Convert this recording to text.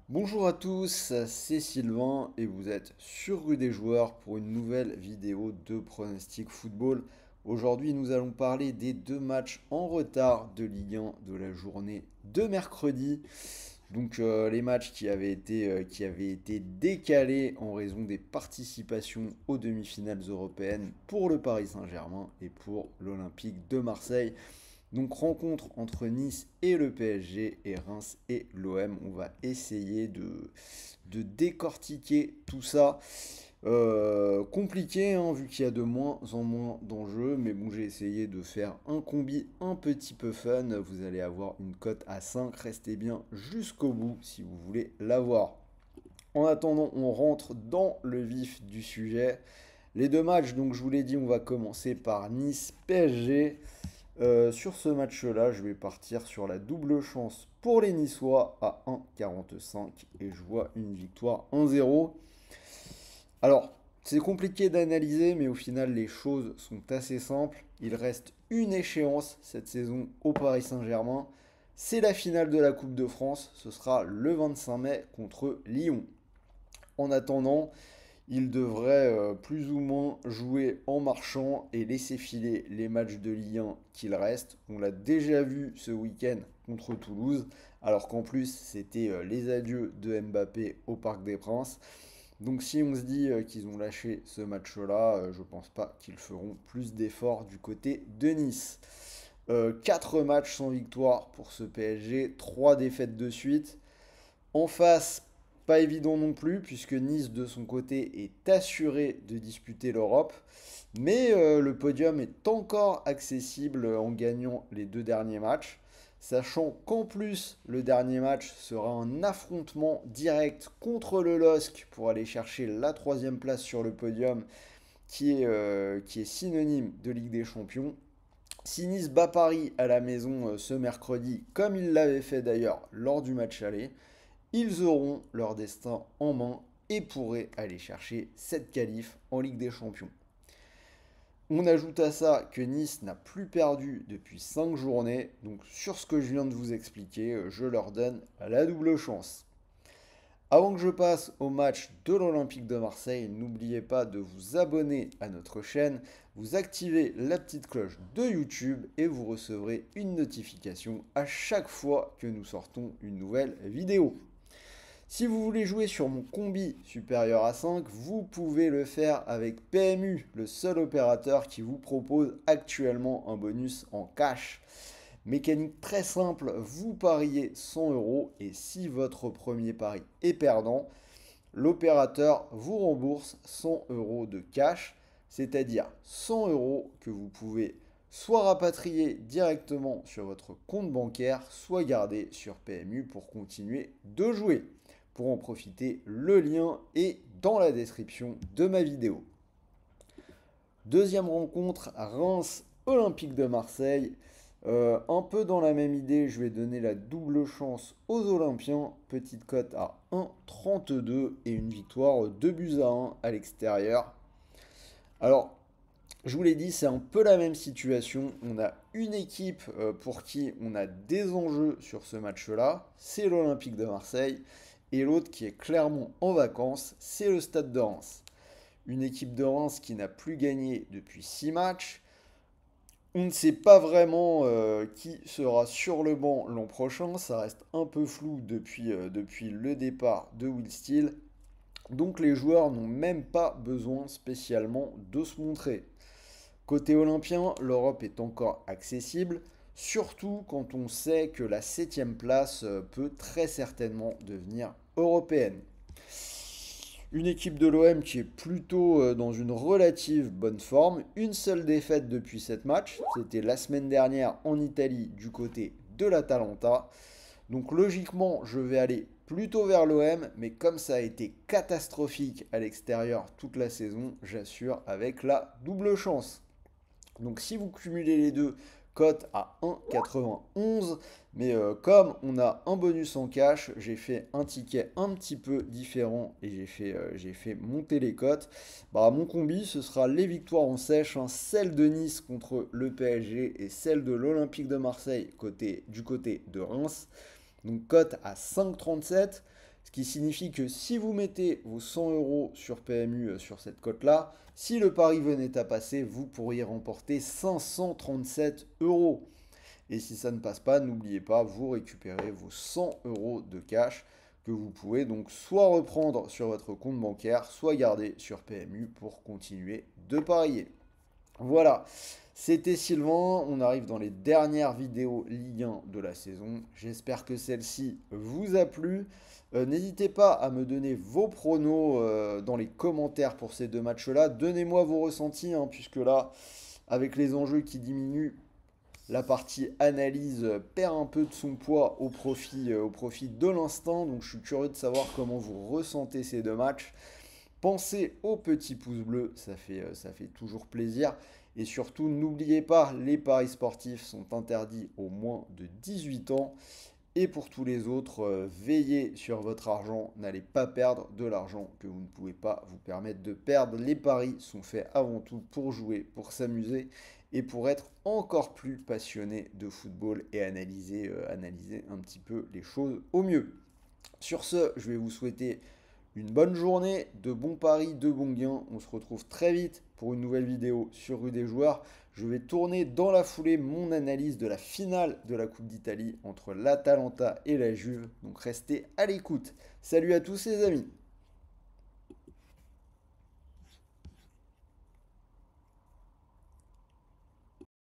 Bonjour à tous, c'est Sylvain et vous êtes sur Rue des Joueurs pour une nouvelle vidéo de pronostic football. Aujourd'hui, nous allons parler des deux matchs en retard de Ligue 1 de la journée de mercredi. Les matchs qui avaient été décalés en raison des participations aux demi-finales européennes pour le Paris Saint-Germain et pour l'Olympique de Marseille. Donc rencontre entre Nice et le PSG et Reims et l'OM. On va essayer de décortiquer tout ça. Compliqué hein, vu qu'il y a de moins en moins d'enjeux. Mais bon, j'ai essayé de faire un combi un petit peu fun. Vous allez avoir une cote à 5. Restez bien jusqu'au bout si vous voulez l'avoir. En attendant, on rentre dans le vif du sujet. Les deux matchs, donc je vous l'ai dit, on va commencer par Nice-PSG. Sur ce match-là, je vais partir sur la double chance pour les Niçois à 1,45 et je vois une victoire 1-0. Alors, c'est compliqué d'analyser, mais au final, les choses sont assez simples. Il reste une échéance cette saison au Paris Saint-Germain. C'est la finale de la Coupe de France. Ce sera le 25 mai contre Lyon. En attendant, il devrait plus ou moins jouer en marchant et laisser filer les matchs de Ligue 1 qu'il reste. On l'a déjà vu ce week-end contre Toulouse, alors qu'en plus c'était les adieux de Mbappé au Parc des Princes. Donc si on se dit qu'ils ont lâché ce match-là, je pense pas qu'ils feront plus d'efforts du côté de Nice. 4 matchs sans victoire pour ce PSG, 3 défaites de suite. En face, pas évident non plus, puisque Nice, de son côté, est assuré de disputer l'Europe. Mais le podium est encore accessible en gagnant les deux derniers matchs. Sachant qu'en plus, le dernier match sera un affrontement direct contre le LOSC pour aller chercher la troisième place sur le podium, qui est synonyme de Ligue des Champions. Si Nice bat Paris à la maison ce mercredi, comme il l'avait fait d'ailleurs lors du match aller, ils auront leur destin en main et pourraient aller chercher cette qualif en Ligue des Champions. On ajoute à ça que Nice n'a plus perdu depuis 5 journées, donc sur ce que je viens de vous expliquer, je leur donne la double chance. Avant que je passe au match de l'Olympique de Marseille, n'oubliez pas de vous abonner à notre chaîne, vous activez la petite cloche de YouTube et vous recevrez une notification à chaque fois que nous sortons une nouvelle vidéo. Si vous voulez jouer sur mon combi supérieur à 5, vous pouvez le faire avec PMU, le seul opérateur qui vous propose actuellement un bonus en cash. Mécanique très simple, vous pariez 100 euros et si votre premier pari est perdant, l'opérateur vous rembourse 100 euros de cash, c'est-à-dire 100 euros que vous pouvez soit rapatrier directement sur votre compte bancaire, soit garder sur PMU pour continuer de jouer. Pour en profiter, le lien est dans la description de ma vidéo. Deuxième rencontre, Reims Olympique de Marseille. Un peu dans la même idée, je vais donner la double chance aux Olympiens. Petite cote à 1,32 et une victoire 2 buts à 1 à l'extérieur. Alors, je vous l'ai dit, c'est un peu la même situation. On a une équipe pour qui on a des enjeux sur ce match-là, c'est l'Olympique de Marseille. Et l'autre qui est clairement en vacances, c'est le Stade de Reims. Une équipe de Reims qui n'a plus gagné depuis 6 matchs. On ne sait pas vraiment qui sera sur le banc l'an prochain. Ça reste un peu flou depuis le départ de Will Steele. Donc les joueurs n'ont même pas besoin spécialement de se montrer. Côté olympien, l'Europe est encore accessible, surtout quand on sait que la septième place peut très certainement devenir européenne. Une équipe de l'OM qui est plutôt dans une relative bonne forme. Une seule défaite depuis 7 matchs. C'était la semaine dernière en Italie du côté de l'Atalanta. Donc logiquement, je vais aller plutôt vers l'OM, mais comme ça a été catastrophique à l'extérieur toute la saison, j'assure avec la double chance. Donc si vous cumulez les deux, cote à 1,91. Mais comme on a un bonus en cash, j'ai fait un ticket un petit peu différent et j'ai fait monter les cotes. Bah, mon combi, ce sera les victoires en sèche, hein, celle de Nice contre le PSG et celle de l'Olympique de Marseille du côté de Reims. Donc cote à 5,37. Ce qui signifie que si vous mettez vos 100 euros sur PMU sur cette cote-là, si le pari venait à passer, vous pourriez remporter 537 euros. Et si ça ne passe pas, n'oubliez pas, vous récupérez vos 100 euros de cash que vous pouvez donc soit reprendre sur votre compte bancaire, soit garder sur PMU pour continuer de parier. Voilà, c'était Sylvain, on arrive dans les dernières vidéos Ligue 1 de la saison. J'espère que celle-ci vous a plu. N'hésitez pas à me donner vos pronos dans les commentaires pour ces deux matchs-là. Donnez-moi vos ressentis, hein, puisque là, avec les enjeux qui diminuent, la partie analyse perd un peu de son poids au profit de l'instant. Donc je suis curieux de savoir comment vous ressentez ces deux matchs. Pensez au petit pouce bleu, ça fait toujours plaisir. Et surtout, n'oubliez pas, les paris sportifs sont interdits aux moins de 18 ans. Et pour tous les autres, veillez sur votre argent, n'allez pas perdre de l'argent que vous ne pouvez pas vous permettre de perdre. Les paris sont faits avant tout pour jouer, pour s'amuser et pour être encore plus passionné de football et analyser un petit peu les choses au mieux. Sur ce, je vais vous souhaiter une bonne journée, de bons paris, de bons gains. On se retrouve très vite pour une nouvelle vidéo sur Rue des Joueurs. Je vais tourner dans la foulée mon analyse de la finale de la Coupe d'Italie entre l'Atalanta et la Juve. Donc restez à l'écoute. Salut à tous les amis.